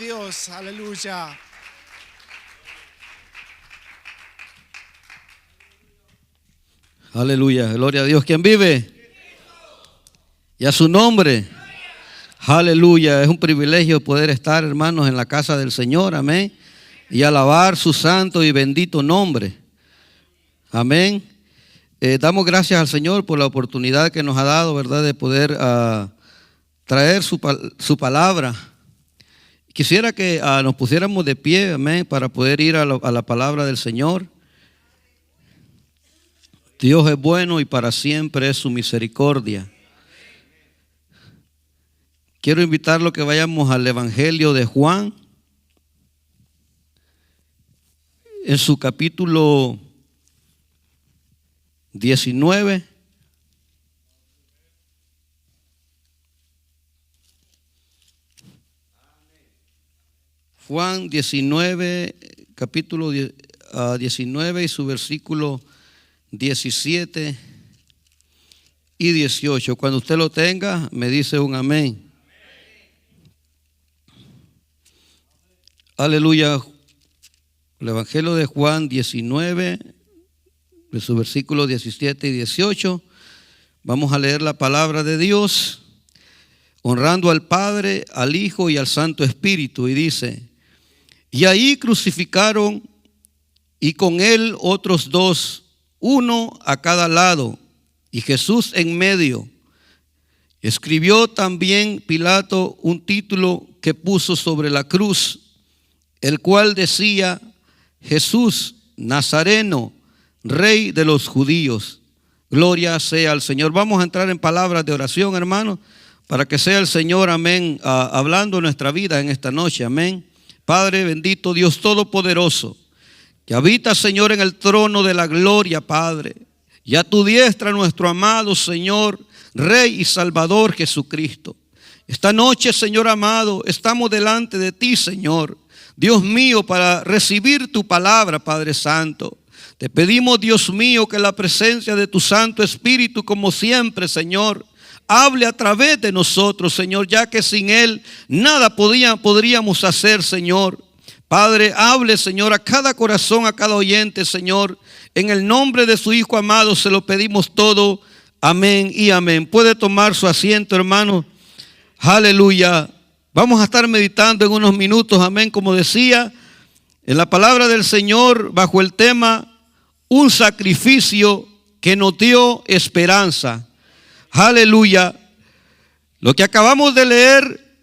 Dios, aleluya. Aleluya, gloria a Dios. ¿Quién vive? Y a su nombre. Aleluya, es un privilegio poder estar, hermanos, en la casa del Señor, amén, y alabar su santo y bendito nombre, amén. Damos gracias al Señor por la oportunidad que nos ha dado, ¿verdad?, de poder traer su palabra. Quisiera que nos pusiéramos de pie, amén, para poder ir a la palabra del Señor. Dios es bueno y para siempre es su misericordia. Quiero invitarlo que vayamos al Evangelio de Juan, en su capítulo 19. Juan 19, capítulo 19 y su versículo 17 y 18. Cuando usted lo tenga, me dice un amén. Aleluya. El Evangelio de Juan 19, de su versículo 17 y 18. Vamos a leer la palabra de Dios, honrando al Padre, al Hijo y al Santo Espíritu. Y dice: y ahí crucificaron, y con él otros dos, uno a cada lado, y Jesús en medio. Escribió también Pilato un título que puso sobre la cruz, el cual decía: Jesús Nazareno, Rey de los judíos. Gloria sea al Señor. Vamos a entrar en palabras de oración, hermanos, para que sea el Señor, amén, hablando en nuestra vida en esta noche, amén. Padre bendito, Dios todopoderoso, que habita, Señor, en el trono de la gloria, Padre, y a tu diestra nuestro amado Señor, Rey y Salvador Jesucristo. Esta noche, Señor amado, estamos delante de ti, Señor, Dios mío, para recibir tu palabra, Padre Santo. Te pedimos, Dios mío, que la presencia de tu Santo Espíritu, como siempre, Señor, hable a través de nosotros, Señor, ya que sin Él nada podríamos hacer, Señor. Padre, hable, Señor, a cada corazón, a cada oyente, Señor. En el nombre de su Hijo amado se lo pedimos todo. Amén y amén. Puede tomar su asiento, hermano. Aleluya. Vamos a estar meditando en unos minutos, amén, como decía, en la palabra del Señor, bajo el tema: un sacrificio que nos dio esperanza. Aleluya. Lo que acabamos de leer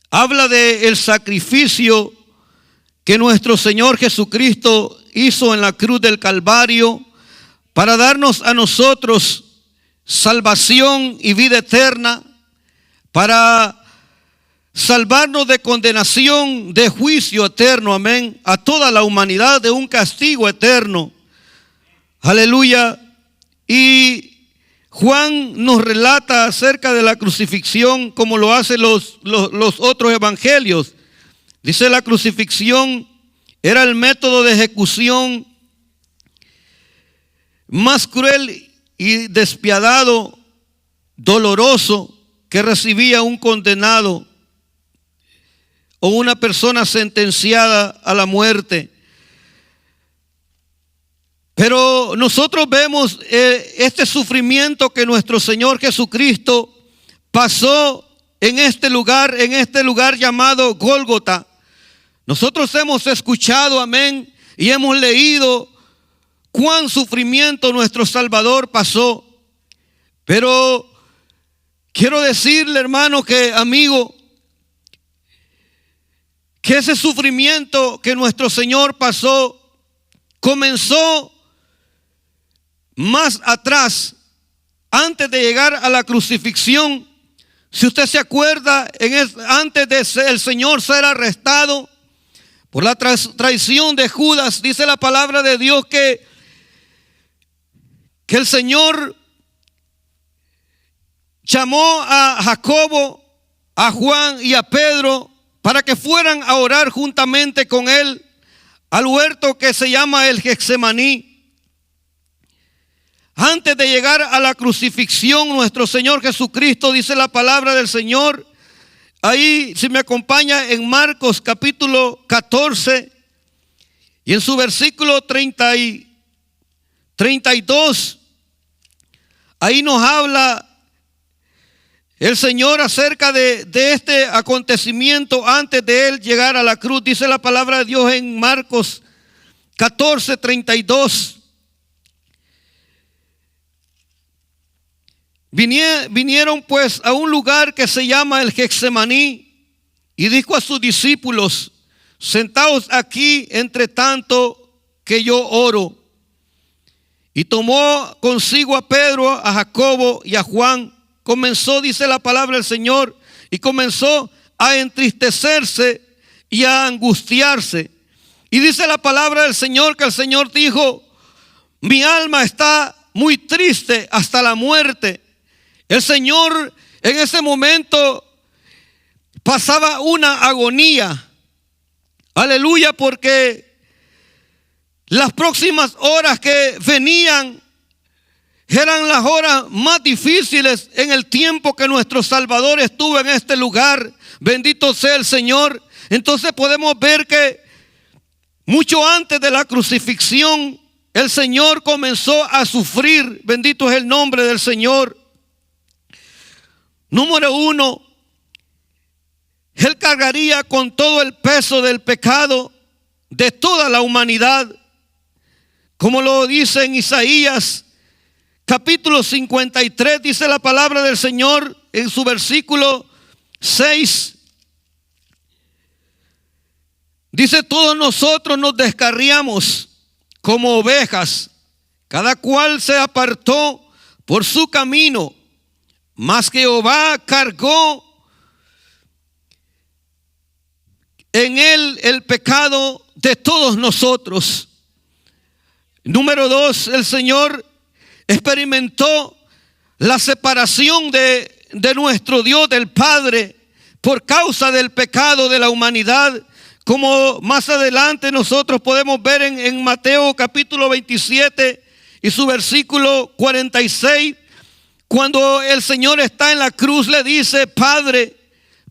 habla del sacrificio que nuestro Señor Jesucristo hizo en la cruz del Calvario para darnos a nosotros salvación y vida eterna, para salvarnos de condenación, de juicio eterno, amén, a toda la humanidad, de un castigo eterno. Aleluya. Y Juan nos relata acerca de la crucifixión como lo hacen los otros evangelios. Dice: la crucifixión era el método de ejecución más cruel y despiadado, doloroso, que recibía un condenado o una persona sentenciada a la muerte. Pero nosotros vemos este sufrimiento que nuestro Señor Jesucristo pasó en este lugar llamado Gólgota. Nosotros hemos escuchado, amén, y hemos leído cuán sufrimiento nuestro Salvador pasó. Pero quiero decirle, hermano, amigo, que ese sufrimiento que nuestro Señor pasó comenzó más atrás, antes de llegar a la crucifixión. Si usted se acuerda, antes de el Señor ser arrestado por la traición de Judas, dice la palabra de Dios que el Señor llamó a Jacobo, a Juan y a Pedro para que fueran a orar juntamente con él al huerto que se llama el Getsemaní. Antes de llegar a la crucifixión, nuestro Señor Jesucristo, dice la palabra del Señor, ahí, si me acompaña, en Marcos capítulo 14 y en su versículo 32, ahí nos habla el Señor acerca de este acontecimiento antes de Él llegar a la cruz. Dice la palabra de Dios en Marcos 14, 32. Vinieron pues a un lugar que se llama el Getsemaní, y dijo a sus discípulos: sentaos aquí entre tanto que yo oro. Y tomó consigo a Pedro, a Jacobo y a Juan. Comenzó, dice la palabra del Señor, y comenzó a entristecerse y a angustiarse. Y dice la palabra del Señor que el Señor dijo: mi alma está muy triste hasta la muerte. El Señor en ese momento pasaba una agonía. Aleluya, porque las próximas horas que venían eran las horas más difíciles en el tiempo que nuestro Salvador estuvo en este lugar. Bendito sea el Señor. Entonces podemos ver que mucho antes de la crucifixión, el Señor comenzó a sufrir. Bendito es el nombre del Señor. Número 1, Él cargaría con todo el peso del pecado de toda la humanidad, como lo dice en Isaías capítulo 53, dice la palabra del Señor en su versículo 6. Dice: todos nosotros nos descarriamos como ovejas, cada cual se apartó por su camino, mas Jehová cargó en él el pecado de todos nosotros. Número 2, el Señor experimentó la separación de nuestro Dios, del Padre, por causa del pecado de la humanidad, como más adelante nosotros podemos ver en Mateo capítulo 27 y su versículo 46, cuando el Señor está en la cruz, le dice: Padre,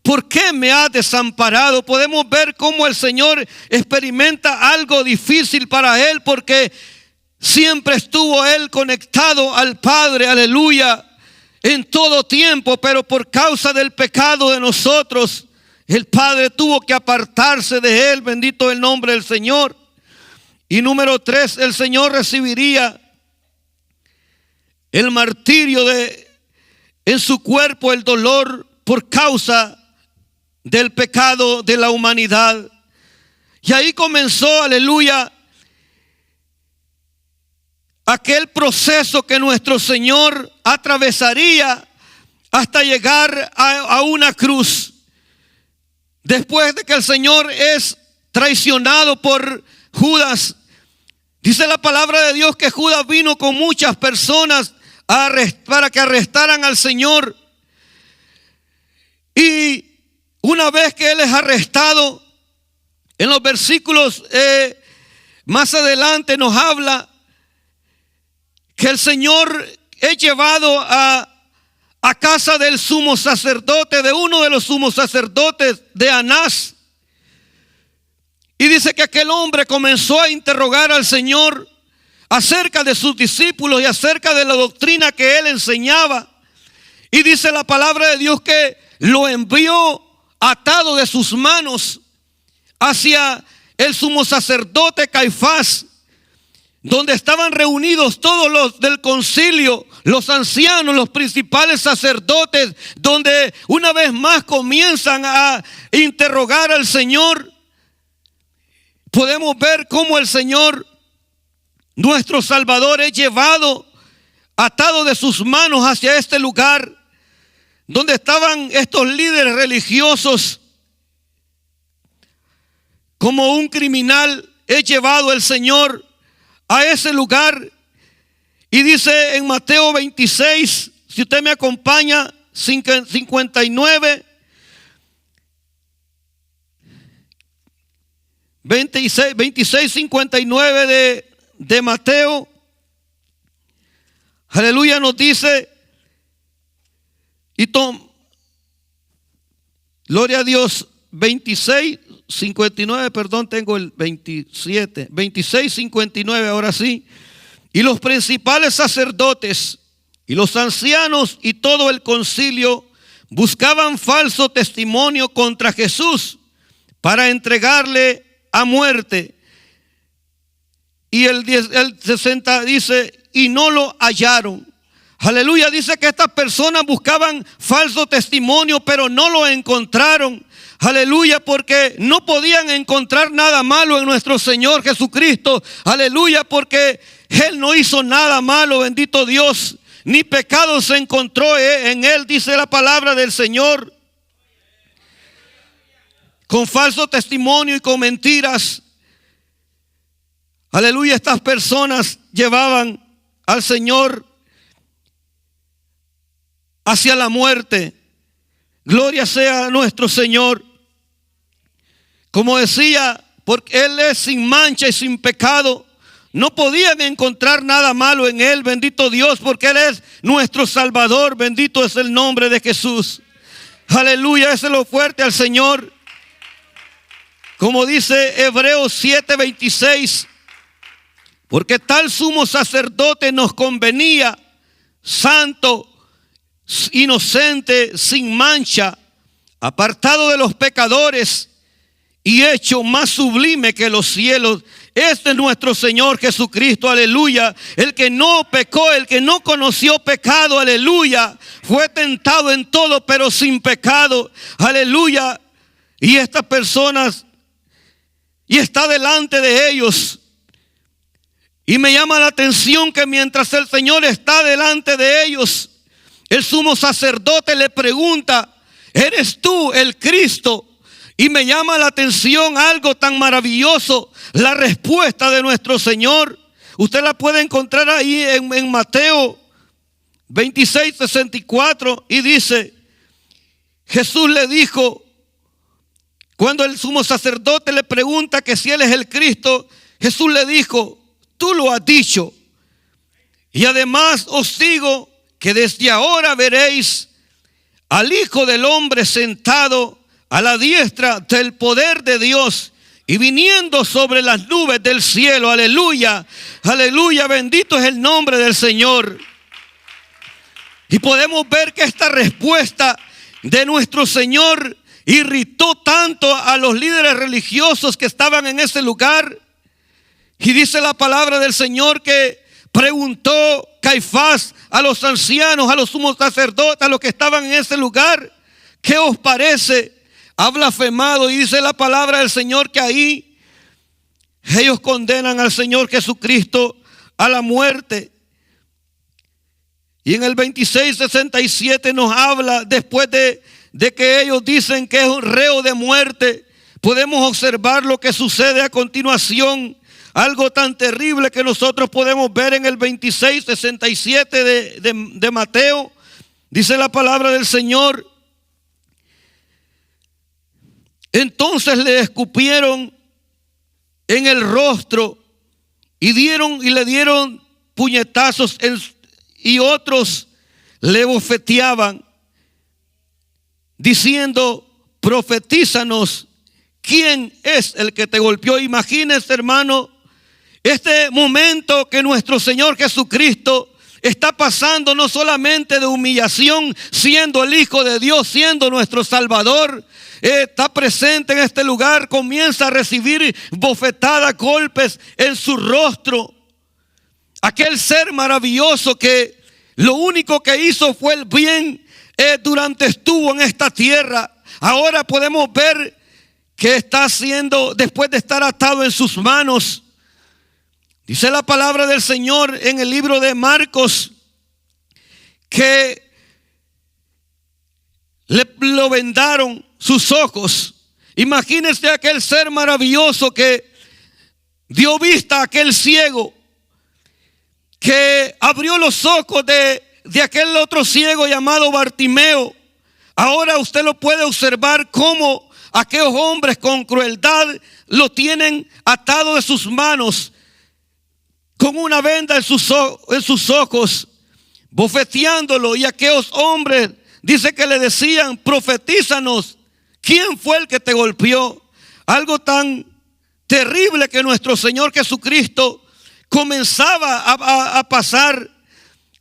¿por qué me has desamparado? Podemos ver cómo el Señor experimenta algo difícil para Él, porque siempre estuvo Él conectado al Padre, aleluya, en todo tiempo, pero por causa del pecado de nosotros, el Padre tuvo que apartarse de Él. Bendito el nombre del Señor. Y número 3, el Señor recibiría el martirio en su cuerpo, el dolor por causa del pecado de la humanidad. Y ahí comenzó, aleluya, aquel proceso que nuestro Señor atravesaría hasta llegar a una cruz. Después de que el Señor es traicionado por Judas, dice la palabra de Dios que Judas vino con muchas personas para que arrestaran al Señor. Y una vez que Él es arrestado, en los versículos más adelante nos habla que el Señor es llevado a casa del sumo sacerdote, de uno de los sumos sacerdotes, de Anás. Y dice que aquel hombre comenzó a interrogar al Señor acerca de sus discípulos y acerca de la doctrina que Él enseñaba. Y dice la palabra de Dios que lo envió atado de sus manos hacia el sumo sacerdote Caifás, donde estaban reunidos todos los del concilio, los ancianos, los principales sacerdotes, donde una vez más comienzan a interrogar al Señor. Podemos ver cómo el Señor, nuestro Salvador, es llevado atado de sus manos hacia este lugar donde estaban estos líderes religiosos. Como un criminal es llevado el Señor a ese lugar. Y dice en Mateo 26, si usted me acompaña, 59, 26, 59 de Mateo, aleluya, nos dice: Gloria a Dios. 26:59, perdón, tengo el 27. 26:59, ahora sí. Y los principales sacerdotes y los ancianos y todo el concilio buscaban falso testimonio contra Jesús para entregarle a muerte. Y el 60 dice, y no lo hallaron. Aleluya, dice que estas personas buscaban falso testimonio, pero no lo encontraron. Aleluya, porque no podían encontrar nada malo en nuestro Señor Jesucristo. Aleluya, porque Él no hizo nada malo, bendito Dios. Ni pecado se encontró en Él, dice la palabra del Señor. Con falso testimonio y con mentiras. Aleluya, estas personas llevaban al Señor hacia la muerte. Gloria sea a nuestro Señor. Como decía, porque Él es sin mancha y sin pecado. No podían encontrar nada malo en Él, bendito Dios, porque Él es nuestro Salvador. Bendito es el nombre de Jesús. Aleluya, déselo fuerte al Señor. Como dice Hebreos 7:26, porque tal sumo sacerdote nos convenía, santo, inocente, sin mancha, apartado de los pecadores y hecho más sublime que los cielos. Este es nuestro Señor Jesucristo, aleluya. El que no pecó, el que no conoció pecado, aleluya. Fue tentado en todo, pero sin pecado, aleluya. Y estas personas, y está delante de ellos. Y me llama la atención que mientras el Señor está delante de ellos, el sumo sacerdote le pregunta, ¿eres tú el Cristo? Y me llama la atención algo tan maravilloso, la respuesta de nuestro Señor. Usted la puede encontrar ahí en Mateo 26:64 y dice, Jesús le dijo, cuando el sumo sacerdote le pregunta que si Él es el Cristo, Jesús le dijo, tú lo has dicho. Y además os digo que desde ahora veréis al Hijo del Hombre sentado a la diestra del poder de Dios y viniendo sobre las nubes del cielo. Aleluya, aleluya, bendito es el nombre del Señor. Y podemos ver que esta respuesta de nuestro Señor irritó tanto a los líderes religiosos que estaban en ese lugar. Y dice la palabra del Señor que preguntó Caifás a los ancianos, a los sumos sacerdotes, a los que estaban en ese lugar, ¿qué os parece? Ha blasfemado. Y dice la palabra del Señor que ahí ellos condenan al Señor Jesucristo a la muerte. Y en el 26:67 nos habla, después de que ellos dicen que es un reo de muerte, podemos observar lo que sucede a continuación. Algo tan terrible que nosotros podemos ver en el 26:67 de Mateo. Dice la palabra del Señor. Entonces le escupieron en el rostro y le dieron puñetazos y otros le bofeteaban, diciendo, profetízanos, ¿quién es el que te golpeó? Imagínense, hermano, este momento que nuestro Señor Jesucristo está pasando no solamente de humillación, siendo el Hijo de Dios, siendo nuestro Salvador, está presente en este lugar, comienza a recibir bofetadas, golpes en su rostro. Aquel ser maravilloso que lo único que hizo fue el bien durante estuvo en esta tierra. Ahora podemos ver que está haciendo después de estar atado en sus manos. Dice la palabra del Señor en el libro de que lo vendaron sus ojos. Imagínense aquel ser maravilloso que dio vista a aquel ciego, que abrió los ojos de aquel otro ciego llamado Bartimeo. Ahora usted lo puede observar cómo aquellos hombres con crueldad lo tienen atado de sus manos, con una venda en sus ojos, bofeteándolo. Y aquellos hombres, dice que le decían, profetízanos, ¿Quién fue el que te golpeó? Algo tan terrible que nuestro Señor Jesucristo comenzaba a pasar,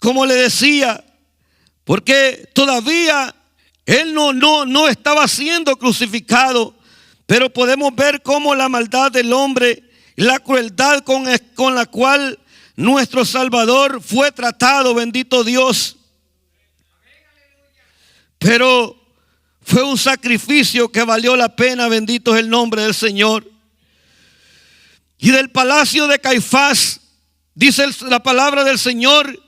como le decía, porque todavía Él no estaba siendo crucificado, pero podemos ver cómo la maldad del hombre, la crueldad con la cual nuestro Salvador fue tratado, bendito Dios. Pero fue un sacrificio que valió la pena, bendito es el nombre del Señor. Y del palacio de Caifás, dice la palabra del Señor,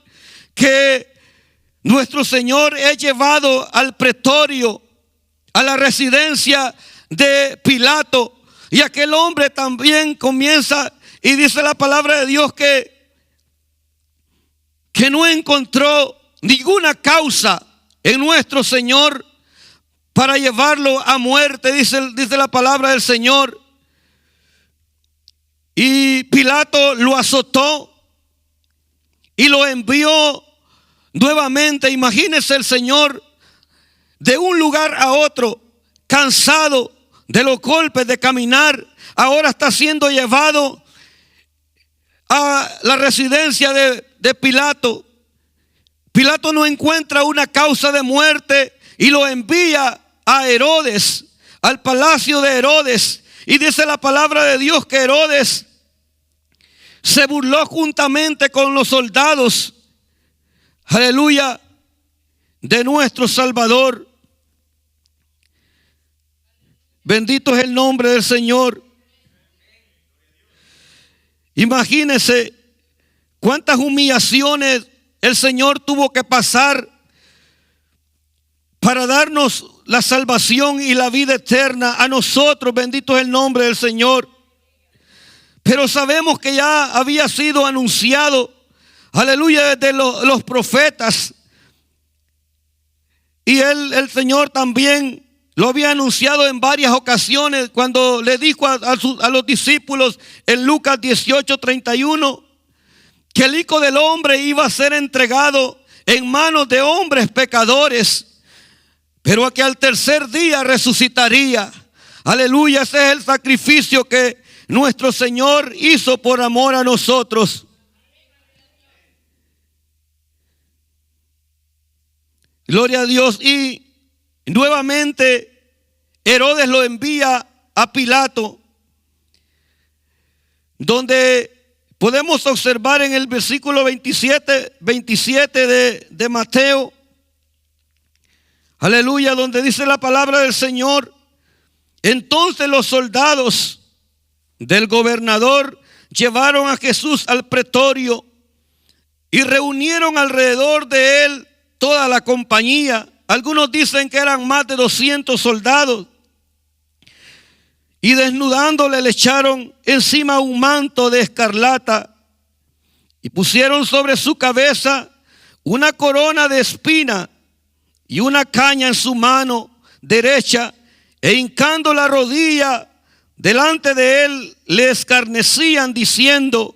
que nuestro Señor es llevado al pretorio, a la residencia de Pilato. Y aquel hombre también comienza, y dice la palabra de Dios que no encontró ninguna causa en nuestro Señor para llevarlo a muerte, dice la palabra del Señor. Y Pilato lo azotó y lo envió nuevamente. Imagínese el Señor de un lugar a otro, cansado de los golpes de caminar, ahora está siendo llevado a la residencia de Pilato. Pilato no encuentra una causa de muerte y lo envía a Herodes, al palacio de Herodes. Y dice la palabra de Dios que Herodes se burló juntamente con los soldados, aleluya, de nuestro Salvador. Bendito es el nombre del Señor. Imagínense cuántas humillaciones el Señor tuvo que pasar para darnos la salvación y la vida eterna a nosotros. Bendito es el nombre del Señor. Pero sabemos que ya había sido anunciado, aleluya, desde los profetas. Y el Señor también lo había anunciado en varias ocasiones cuando le dijo a los discípulos en Lucas 18:31 que el Hijo del Hombre iba a ser entregado en manos de hombres pecadores, pero que al tercer día resucitaría. Aleluya, ese es el sacrificio que nuestro Señor hizo por amor a nosotros. Gloria a Dios. Y nuevamente Herodes lo envía a Pilato, donde podemos observar en el versículo 27 de Mateo, aleluya, donde dice la palabra del Señor: entonces los soldados del gobernador llevaron a Jesús al pretorio y reunieron alrededor de él toda la compañía. Algunos dicen que eran más de 200 soldados. Y desnudándole le echaron encima un manto de escarlata y pusieron sobre su cabeza una corona de espina y una caña en su mano derecha, e hincando la rodilla delante de él le escarnecían diciendo: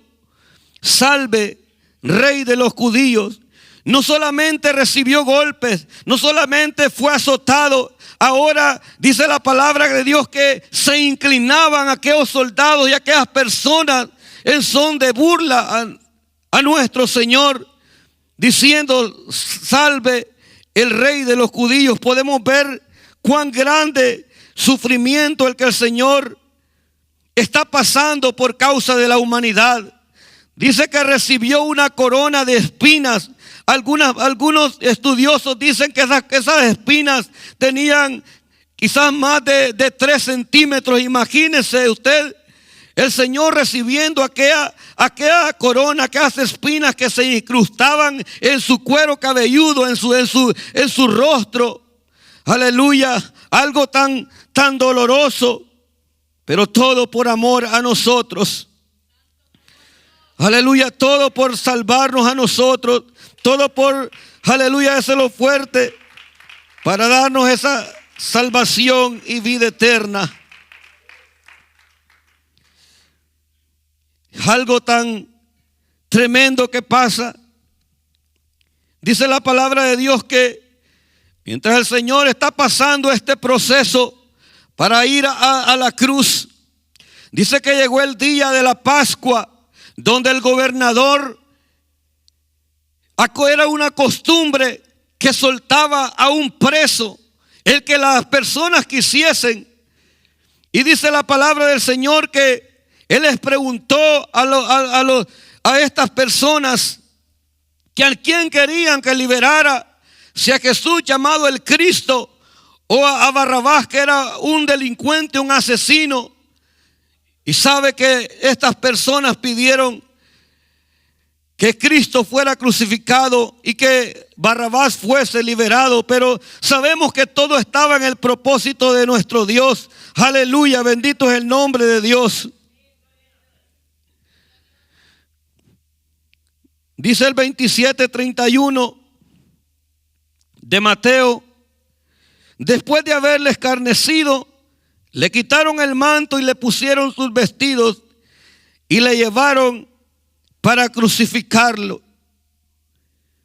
salve, Rey de los judíos. No solamente recibió golpes, no solamente fue azotado, ahora dice la palabra de Dios que se inclinaban aquellos soldados y aquellas personas en son de burla a nuestro Señor, diciendo: salve el Rey de los judíos. Podemos ver cuán grande sufrimiento el que el Señor está pasando por causa de la humanidad. Dice que recibió una corona de espinas. Algunos estudiosos dicen que esas espinas tenían quizás más de 3 centímetros. Imagínese usted el Señor recibiendo aquella corona, aquellas espinas que se incrustaban en su cuero cabelludo, en su rostro. Aleluya, algo tan doloroso, pero todo por amor a nosotros. Aleluya, todo por salvarnos a nosotros, todo por, aleluya, hacerlo fuerte para darnos esa salvación y vida eterna. Algo tan tremendo que pasa. Dice la palabra de Dios que mientras el Señor está pasando este proceso para ir a la cruz. Dice que llegó el día de la Pascua, donde el gobernador, era una costumbre que soltaba a un preso, el que las personas quisiesen. Y dice la palabra del Señor que Él les preguntó a estas personas que a quién querían que liberara, si a Jesús llamado el Cristo o a Barrabás, que era un delincuente, un asesino. Y sabe que estas personas pidieron que Cristo fuera crucificado y que Barrabás fuese liberado, pero sabemos que todo estaba en el propósito de nuestro Dios. Aleluya, bendito es el nombre de Dios. Dice el 27:31 de Mateo: después de haberle escarnecido, le quitaron el manto y le pusieron sus vestidos y le llevaron para crucificarlo.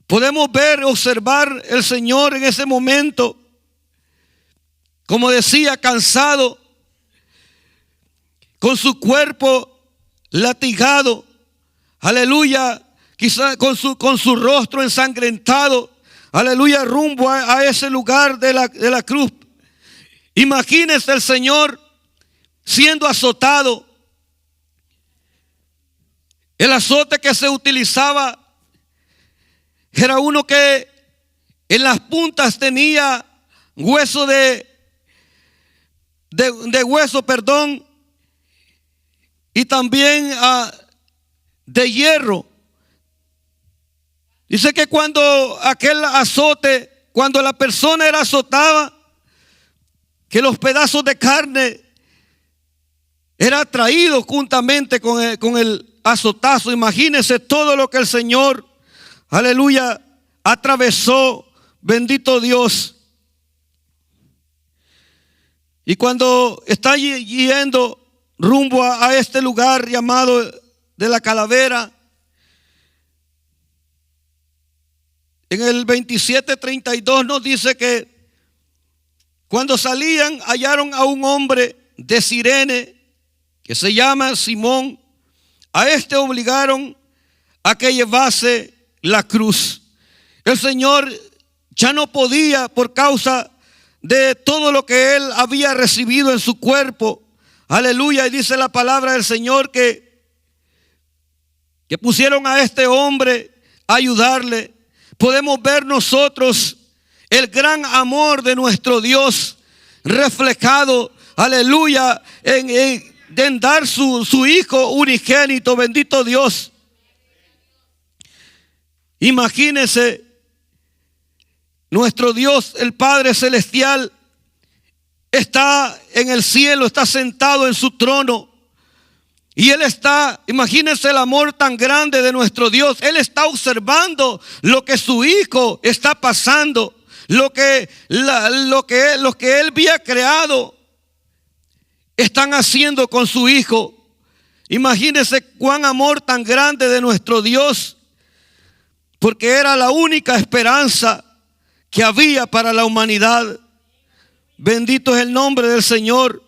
Podemos ver, observar el Señor en ese momento, como decía, cansado, con su cuerpo latigado, aleluya, quizá con su rostro ensangrentado, aleluya, rumbo a ese lugar de la cruz. Imagínense el Señor siendo azotado. El azote que se utilizaba era uno que en las puntas tenía hueso de hueso, y también de hierro. Dice que cuando aquel azote, cuando la persona era azotada, que los pedazos de carne era traído juntamente con el azotazo. Imagínense todo lo que el Señor, aleluya, atravesó, bendito Dios. Y cuando está yendo rumbo a este lugar llamado de la Calavera, en el 27:32 nos dice que cuando salían hallaron a un hombre de Cirene que se llama Simón. A este obligaron a que llevase la cruz. El Señor ya no podía, por causa de todo lo que él había recibido en su cuerpo. Aleluya. Y dice la palabra del Señor que pusieron a este hombre a ayudarle. Podemos ver nosotros el gran amor de nuestro Dios reflejado, aleluya, en dar su Hijo unigénito, bendito Dios. Imagínense, nuestro Dios, el Padre Celestial, está en el cielo, está sentado en su trono. Y Él está, imagínense el amor tan grande de nuestro Dios. Él está observando lo que su Hijo está pasando, lo que Él había creado están haciendo con su Hijo. Imagínense cuán amor tan grande de nuestro Dios, porque era la única esperanza que había para la humanidad. Bendito es el nombre del Señor.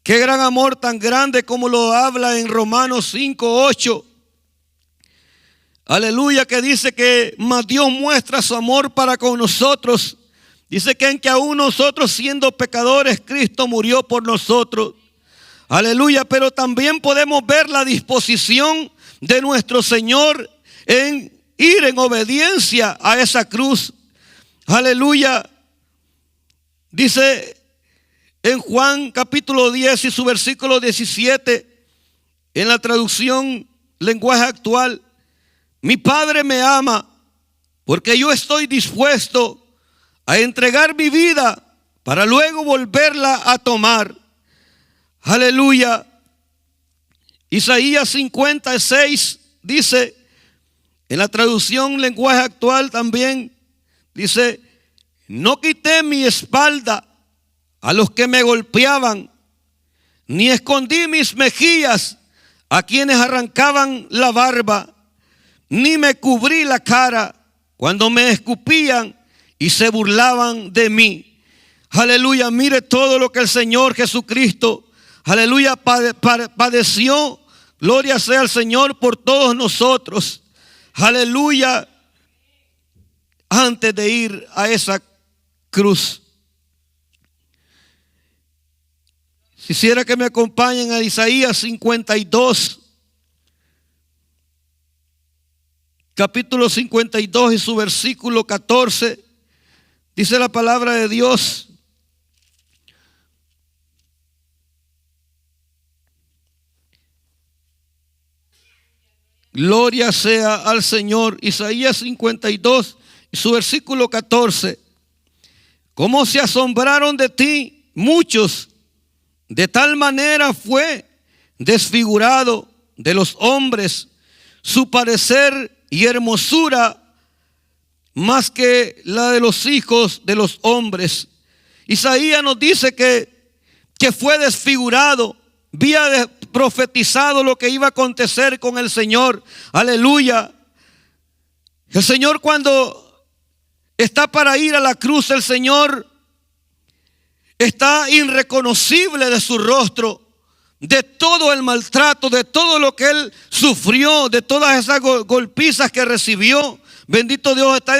Qué gran amor tan grande, como lo habla en Romanos 5:8. Aleluya, que dice que mas Dios muestra su amor para con nosotros. Dice que en que aún nosotros siendo pecadores, Cristo murió por nosotros. Aleluya, pero también podemos ver la disposición de nuestro Señor en ir en obediencia a esa cruz. Aleluya. Dice en Juan capítulo 10 y su versículo 17, en la traducción lenguaje actual: mi Padre me ama porque yo estoy dispuesto a entregar mi vida para luego volverla a tomar. Aleluya. Isaías 56 dice, en la traducción lenguaje actual también, dice: no quité mi espalda a los que me golpeaban, ni escondí mis mejillas a quienes arrancaban la barba, ni me cubrí la cara cuando me escupían y se burlaban de mí. Aleluya, mire todo lo que el Señor Jesucristo, aleluya, padeció. Gloria sea al Señor por todos nosotros. Aleluya, antes de ir a esa cruz. Quisiera que me acompañen a Isaías 52. Capítulo 52 y su versículo 14. Dice la palabra de Dios: gloria sea al Señor. Isaías 52 y su versículo 14. Cómo se asombraron de ti muchos, de tal manera fue desfigurado de los hombres su parecer y hermosura más que la de los hijos de los hombres. Isaías nos dice que fue desfigurado. Había profetizado lo que iba a acontecer con el Señor. Aleluya. El Señor, cuando está para ir a la cruz, el Señor está irreconocible de su rostro, de todo el maltrato, de todo lo que Él sufrió, de todas esas golpizas que recibió. Bendito Dios, está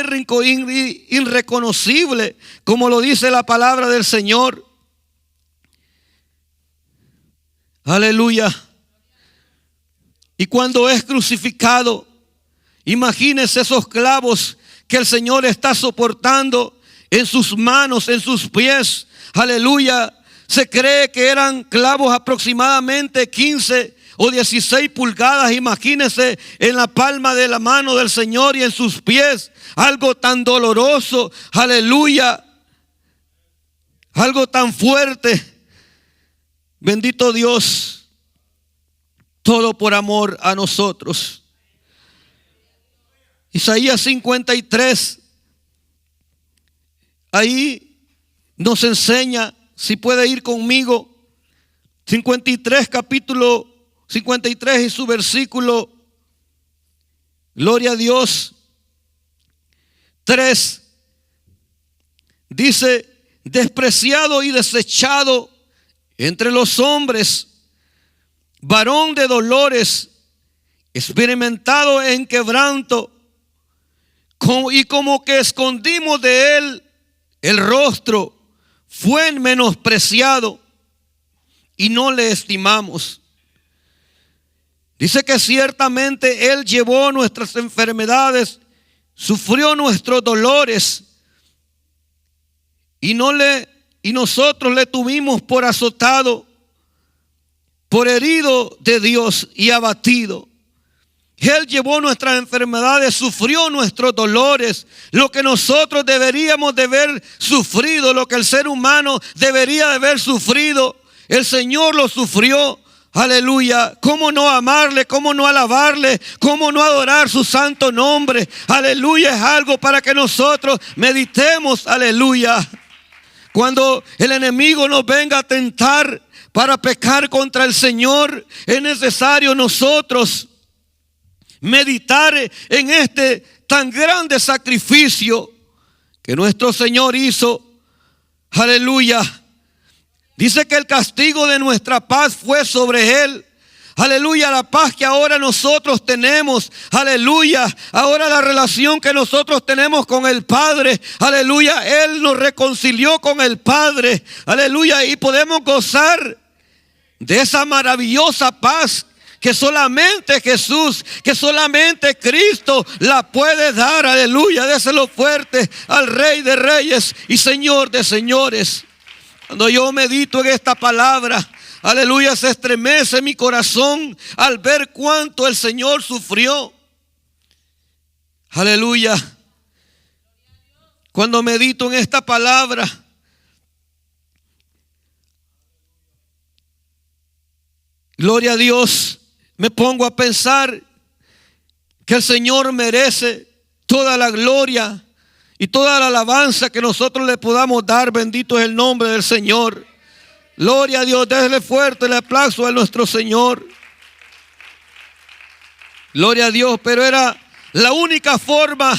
irreconocible, como lo dice la palabra del Señor. Aleluya. Y cuando es crucificado, imagínense esos clavos que el Señor está soportando en sus manos, en sus pies. Aleluya. Se cree que eran clavos aproximadamente 15 o 16 pulgadas. Imagínense en la palma de la mano del Señor y en sus pies. Algo tan doloroso. Aleluya. Algo tan fuerte. Bendito Dios. Todo por amor a nosotros. Isaías 53. Ahí nos enseña, si puede ir conmigo, 53, capítulo 53 y su versículo, gloria a Dios, 3. Dice: despreciado y desechado entre los hombres, varón de dolores, experimentado en quebranto, y como que escondimos de él el rostro, fue menospreciado y no le estimamos. Dice que ciertamente Él llevó nuestras enfermedades, sufrió nuestros dolores, y nosotros le tuvimos por azotado, por herido de Dios y abatido. Él llevó nuestras enfermedades, sufrió nuestros dolores, lo que nosotros deberíamos de haber sufrido, lo que el ser humano debería de haber sufrido, el Señor lo sufrió. Aleluya. ¿Cómo no amarle? ¿Cómo no alabarle? ¿Cómo no adorar su santo nombre? Aleluya. Es algo para que nosotros meditemos. Aleluya. Cuando el enemigo nos venga a tentar para pecar contra el Señor, es necesario nosotros meditar en este tan grande sacrificio que nuestro Señor hizo. Aleluya. Dice que el castigo de nuestra paz fue sobre Él. Aleluya, la paz que ahora nosotros tenemos. Aleluya, ahora la relación que nosotros tenemos con el Padre. Aleluya, Él nos reconcilió con el Padre. Aleluya, y podemos gozar de esa maravillosa paz que solamente Jesús, que solamente Cristo la puede dar. Aleluya, déselo fuerte al Rey de Reyes y Señor de Señores. Cuando yo medito en esta palabra, aleluya, se estremece mi corazón al ver cuánto el Señor sufrió. Aleluya. Cuando medito en esta palabra, gloria a Dios, me pongo a pensar que el Señor merece toda la gloria y toda la alabanza que nosotros le podamos dar. Bendito es el nombre del Señor. Gloria a Dios. Désle fuerte el aplauso a nuestro Señor. Gloria a Dios. Pero era la única forma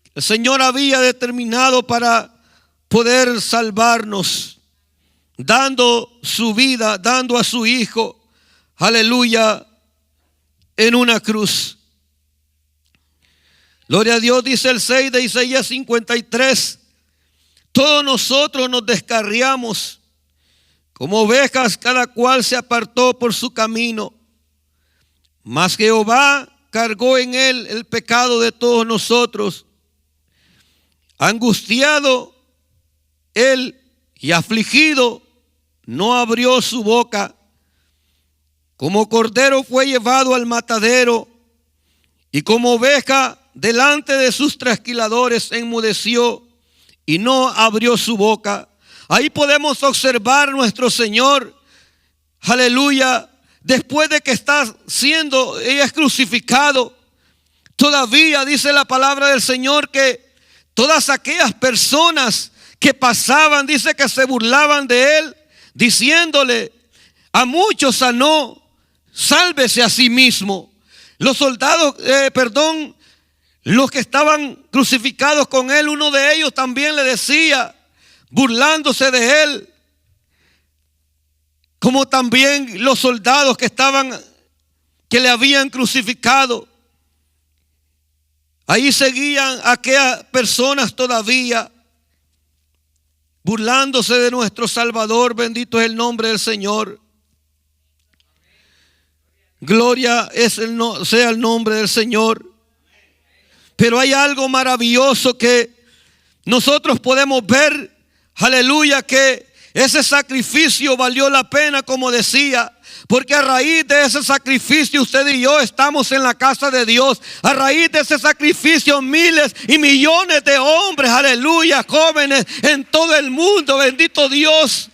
que el Señor había determinado para poder salvarnos, dando su vida, dando a su Hijo, aleluya, en una cruz. Gloria a Dios, dice el 6 de Isaías 53. Todos nosotros nos descarriamos como ovejas, cada cual se apartó por su camino. Mas Jehová cargó en él el pecado de todos nosotros. Angustiado él y afligido, no abrió su boca. Como cordero fue llevado al matadero, y como oveja delante de sus trasquiladores enmudeció y no abrió su boca. Ahí podemos observar nuestro Señor, aleluya, después de que está siendo, ella es crucificado. Todavía dice la palabra del Señor que todas aquellas personas que pasaban, dice que se burlaban de él, diciéndole: a muchos sanó, sálvese a sí mismo. Los soldados, los que estaban crucificados con él, uno de ellos también le decía, burlándose de él, como también los soldados que le habían crucificado. Ahí seguían aquellas personas todavía burlándose de nuestro Salvador. Bendito es el nombre del Señor. Gloria sea el nombre del Señor. Pero hay algo maravilloso que nosotros podemos ver, aleluya, que ese sacrificio valió la pena, como decía, porque a raíz de ese sacrificio usted y yo estamos en la casa de Dios. A raíz de ese sacrificio miles y millones de hombres, aleluya, jóvenes en todo el mundo, bendito Dios,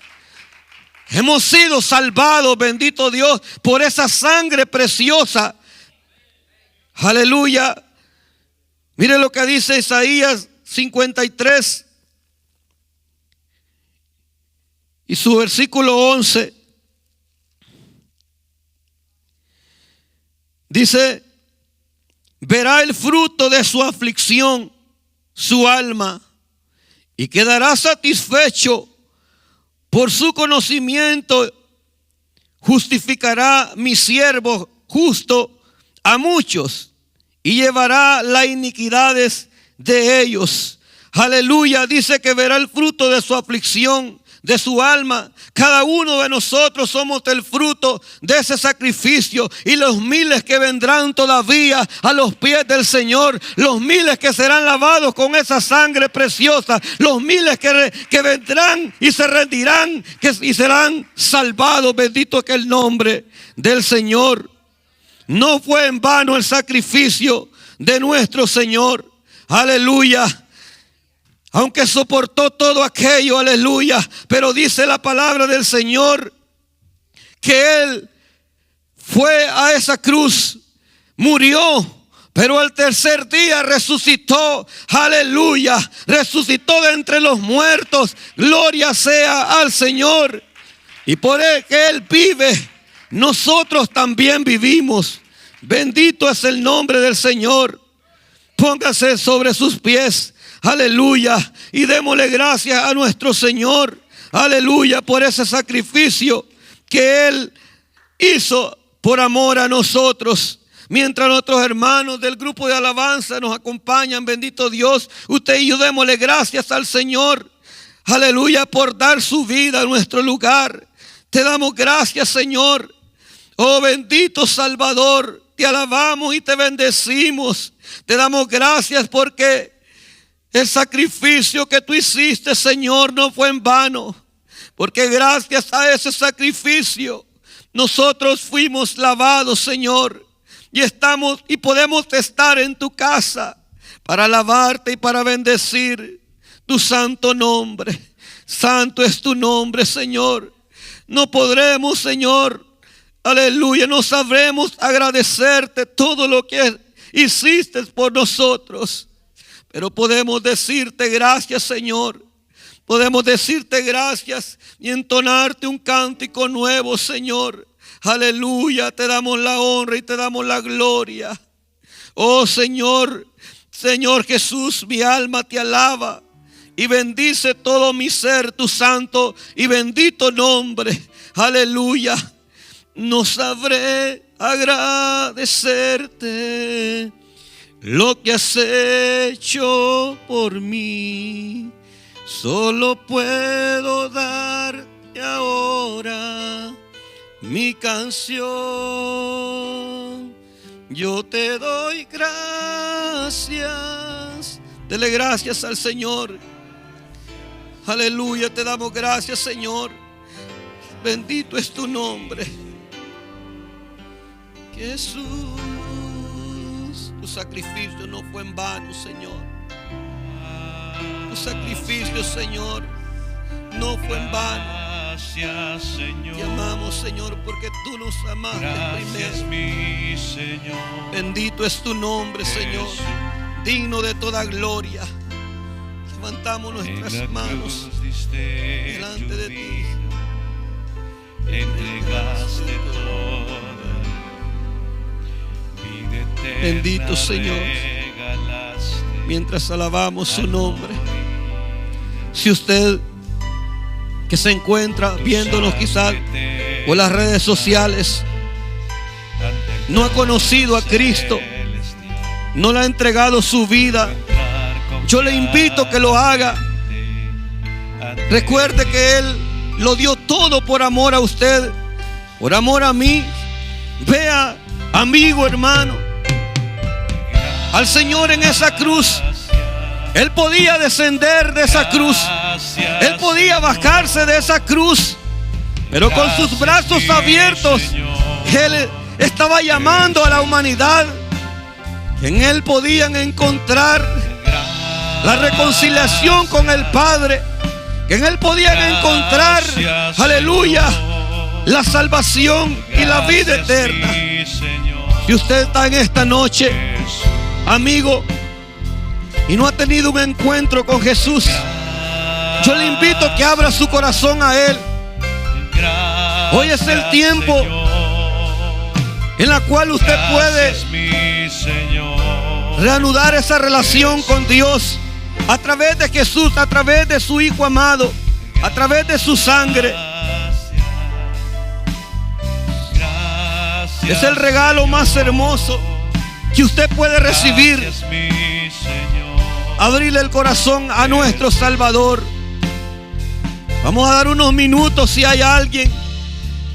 hemos sido salvados, bendito Dios, por esa sangre preciosa. Aleluya. Mire lo que dice Isaías 53 y su versículo 11. Dice: verá el fruto de su aflicción su alma, y quedará satisfecho. Por su conocimiento justificará mi siervo justo a muchos, y llevará las iniquidades de ellos. Aleluya. Dice que verá el fruto de su aflicción, de su alma. Cada uno de nosotros somos el fruto de ese sacrificio, y los miles que vendrán todavía a los pies del Señor, los miles que serán lavados con esa sangre preciosa, los miles que vendrán y se rendirán y serán salvados. Bendito es el nombre del Señor. No fue en vano el sacrificio de nuestro Señor. Aleluya. Aunque soportó todo aquello, aleluya. Pero dice la palabra del Señor que Él fue a esa cruz, murió, pero al tercer día resucitó. Aleluya. Resucitó de entre los muertos. Gloria sea al Señor. Y por Él que Él vive, nosotros también vivimos. Bendito es el nombre del Señor. Póngase sobre sus pies. Aleluya. Y démosle gracias a nuestro Señor. Aleluya, por ese sacrificio que Él hizo por amor a nosotros. Mientras nuestros hermanos del grupo de alabanza nos acompañan, bendito Dios, usted y yo démosle gracias al Señor. Aleluya, por dar su vida a nuestro lugar. Te damos gracias, Señor. Oh, bendito Salvador, te alabamos y te bendecimos. Te damos gracias porque el sacrificio que tú hiciste, Señor, no fue en vano. Porque gracias a ese sacrificio nosotros fuimos lavados, Señor. Y podemos estar en tu casa para alabarte y para bendecir tu santo nombre. Santo es tu nombre, Señor. No podremos, Señor, aleluya, no sabremos agradecerte todo lo que hiciste por nosotros. Pero podemos decirte gracias, Señor. Podemos decirte gracias y entonarte un cántico nuevo, Señor. Aleluya, te damos la honra y te damos la gloria. Oh Señor, Señor Jesús, mi alma te alaba. y bendice todo mi ser tu santo y bendito nombre. Aleluya. No sabré agradecerte lo que has hecho por mí. Solo puedo darte ahora mi canción. Yo te doy gracias. Dele gracias al Señor. Aleluya, te damos gracias, Señor. Bendito es tu nombre. Jesús, tu sacrificio no fue en vano, Señor. Tu sacrificio, Señor, no fue en vano. Gracias, Señor. Te amamos, Señor, porque tú nos amaste Gracias, primero. mi Señor. Bendito es tu nombre, Señor, Jesús. digno de toda gloria. Levantamos nuestras En la manos cruz diste delante tu de ti. vida, entregaste toda vida eterna, Bendito Señor. regalaste Mientras alabamos su al nombre, morir. si usted que se encuentra viéndonos quizás por las redes sociales no ha conocido a Cristo, no le ha entregado su vida, yo le invito a que lo haga. Recuerde que Él lo dio todo por amor a usted, por amor a mí. Vea, amigo, hermano, al Señor en esa cruz. Él podía descender de esa cruz, Él podía bajarse de esa cruz, pero con sus brazos abiertos Él estaba llamando a la humanidad. En Él podían encontrar la reconciliación con el Padre, que en Él podían encontrar, aleluya, la salvación y la vida eterna. Si usted está en esta noche, amigo, y no ha tenido un encuentro con Jesús, yo le invito a que abra su corazón a Él. Hoy es el tiempo en la cual usted puede reanudar esa relación con Dios a través de Jesús, a través de su Hijo amado, a través de su sangre. Es el regalo más hermoso que usted puede recibir. Abrirle el corazón a nuestro Salvador. Vamos a dar unos minutos si hay alguien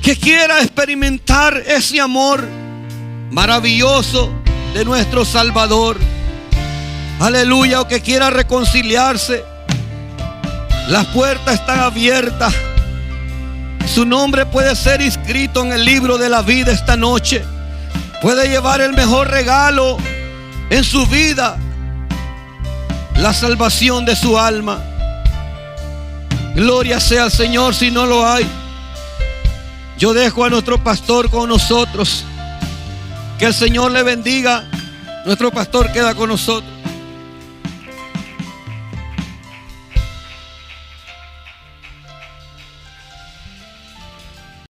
que quiera experimentar ese amor maravilloso de nuestro Salvador. Aleluya, o que quiera reconciliarse. Las puertas están abiertas. Su nombre puede ser inscrito en el libro de la vida esta noche. Puede llevar el mejor regalo en su vida, la salvación de su alma. Gloria sea al Señor. Si no lo hay, yo dejo a nuestro pastor con nosotros. Que el Señor le bendiga. Nuestro pastor queda con nosotros.